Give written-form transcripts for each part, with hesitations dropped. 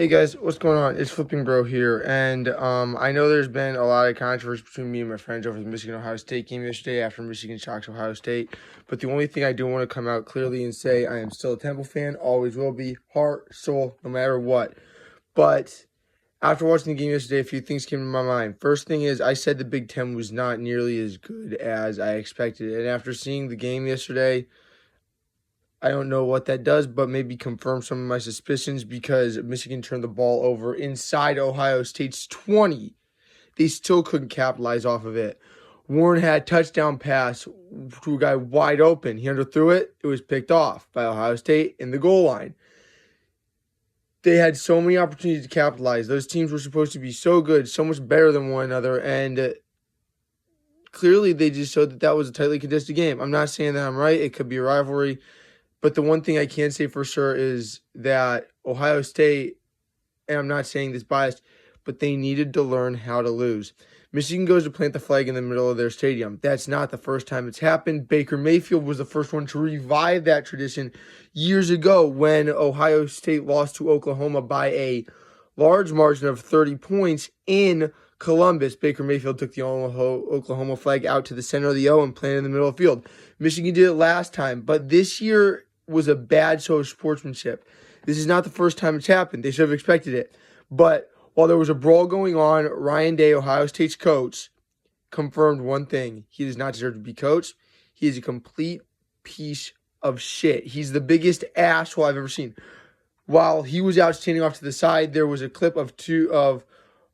Hey guys, what's going on? It's Flipping Bro here, and I know there's been a lot of controversy between me and my friends over the Michigan-Ohio State game yesterday after Michigan shocks Ohio State, but the only thing I do want to come out clearly and say, I am still a Temple fan, always will be, heart, soul, no matter what. But after watching the game yesterday, a few things came to my mind. First thing is, I said the Big Ten was not nearly as good as I expected, and after seeing the game yesterday, I don't know what that does, but maybe confirm some of my suspicions because Michigan turned the ball over inside Ohio State's 20. They still couldn't capitalize off of it. Warren had a touchdown pass to a guy wide open. He underthrew it. It was picked off by Ohio State in the goal line. They had so many opportunities to capitalize. Those teams were supposed to be so good, so much better than one another, and clearly they just showed that was a tightly contested game. I'm not saying that I'm right. It could be a rivalry. But the one thing I can say for sure is that Ohio State, and I'm not saying this biased, but they needed to learn how to lose. Michigan goes to plant the flag in the middle of their stadium. That's not the first time it's happened. Baker Mayfield was the first one to revive that tradition years ago when Ohio State lost to Oklahoma by a large margin of 30 points in Columbus. Baker Mayfield took the Oklahoma flag out to the center of the O and planted in the middle of the field. Michigan did it last time, but this year was a bad show of sportsmanship. This is not the first time it's happened. They should have expected it. But while there was a brawl going on, Ryan Day, Ohio State's coach, confirmed one thing. He does not deserve to be coach. He is a complete piece of shit. He's the biggest asshole I've ever seen. While he was out standing off to the side, there was a clip of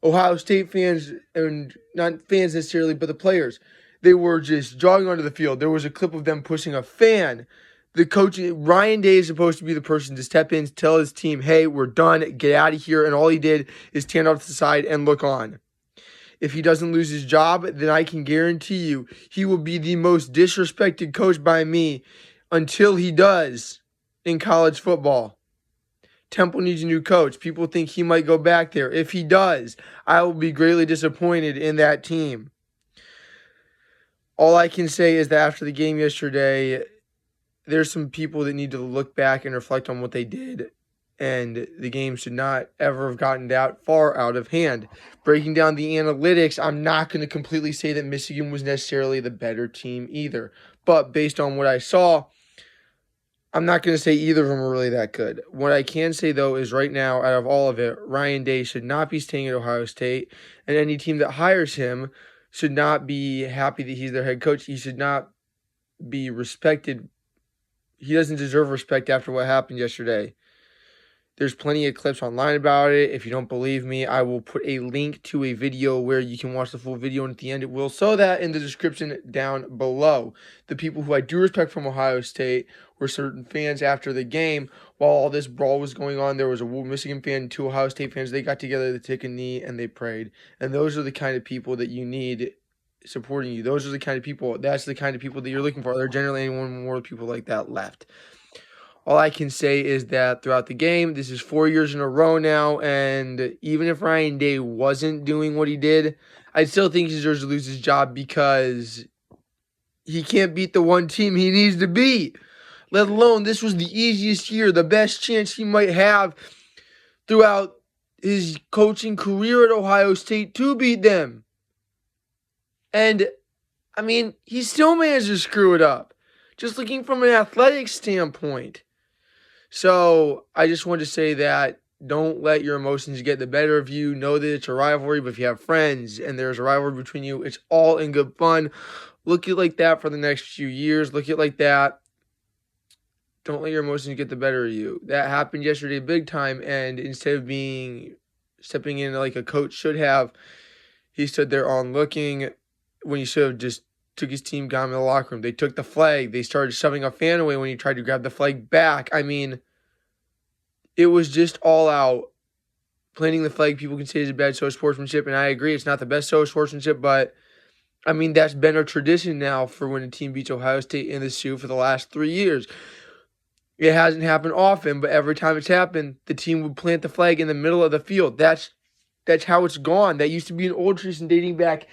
Ohio State fans, and not fans necessarily, but the players. They were just jogging onto the field. There was a clip of them pushing a fan. The coach, Ryan Day, is supposed to be the person to step in, to tell his team, hey, we're done, get out of here. And all he did is stand off to the side and look on. If he doesn't lose his job, then I can guarantee you he will be the most disrespected coach by me until he does in college football. Temple needs a new coach. People think he might go back there. If he does, I will be greatly disappointed in that team. All I can say is that after the game yesterday, there's some people that need to look back and reflect on what they did, and the game should not ever have gotten that far out of hand. Breaking down the analytics, I'm not going to completely say that Michigan was necessarily the better team either, but based on what I saw, I'm not going to say either of them are really that good. What I can say, though, is right now, out of all of it, Ryan Day should not be staying at Ohio State, and any team that hires him should not be happy that he's their head coach. He should not be respected. He doesn't deserve respect after what happened yesterday. There's plenty of clips online about it. If you don't believe me, I will put a link to a video where you can watch the full video, and at the end it will show that in the description down below. The people who I do respect from Ohio State were certain fans after the game. While all this brawl was going on, there was a Michigan fan and two Ohio State fans. They got together to take a knee and they prayed. And those are the kind of people that you need supporting you. Those are the kind of people, that's the kind of people that you're looking for. There are generally anyone more people like that left. All I can say is that throughout the game, this is 4 years in a row now, and even if Ryan Day wasn't doing what he did, I still think he deserves to lose his job because he can't beat the one team he needs to beat. Let alone, this was the easiest year, the best chance he might have throughout his coaching career at Ohio State to beat them. And, I mean, he still managed to screw it up. Just looking from an athletic standpoint. So, I just wanted to say that don't let your emotions get the better of you. Know that it's a rivalry, but if you have friends and there's a rivalry between you, it's all in good fun. Look at it like that for the next few years. Look at it like that. Don't let your emotions get the better of you. That happened yesterday big time, and instead of stepping in like a coach should have, he stood there on looking when he should have just took his team, got him in the locker room. They took the flag. They started shoving a fan away when he tried to grab the flag back. I mean, it was just all out. Planting the flag, people can say is a bad show of sportsmanship, and I agree. It's not the best show of sportsmanship, but, I mean, that's been a tradition now for when a team beats Ohio State in the shoe for the last 3 years. It hasn't happened often, but every time it's happened, the team would plant the flag in the middle of the field. That's how it's gone. That used to be an old tradition dating back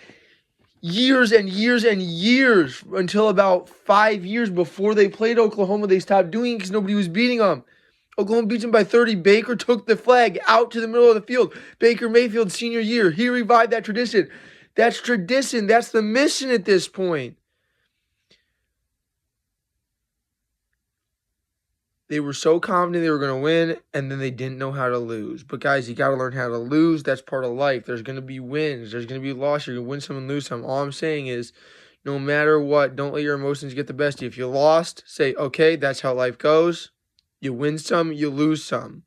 years and years and years until about 5 years before they played Oklahoma. They stopped doing it because nobody was beating them. Oklahoma beats them by 30. Baker took the flag out to the middle of the field. Baker Mayfield's senior year. He revived that tradition. That's tradition. That's the mission at this point. They were so confident they were going to win, and then they didn't know how to lose. But, guys, you got to learn how to lose. That's part of life. There's going to be wins. There's going to be losses. You're going to win some and lose some. All I'm saying is, no matter what, don't let your emotions get the best of you. If you lost, say, okay, that's how life goes. You win some, you lose some.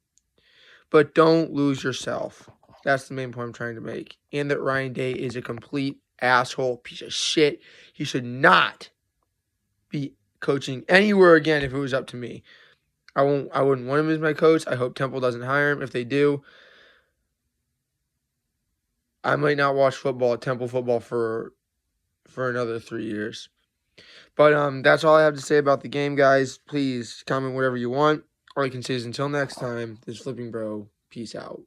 But don't lose yourself. That's the main point I'm trying to make. And that Ryan Day is a complete asshole, piece of shit. He should not be coaching anywhere again if it was up to me. I wouldn't want him as my coach. I hope Temple doesn't hire him. If they do, I might not watch football, Temple football, for another 3 years. But that's all I have to say about the game, guys. Please comment whatever you want. All I can say is until next time, this is Flipping Bro. Peace out.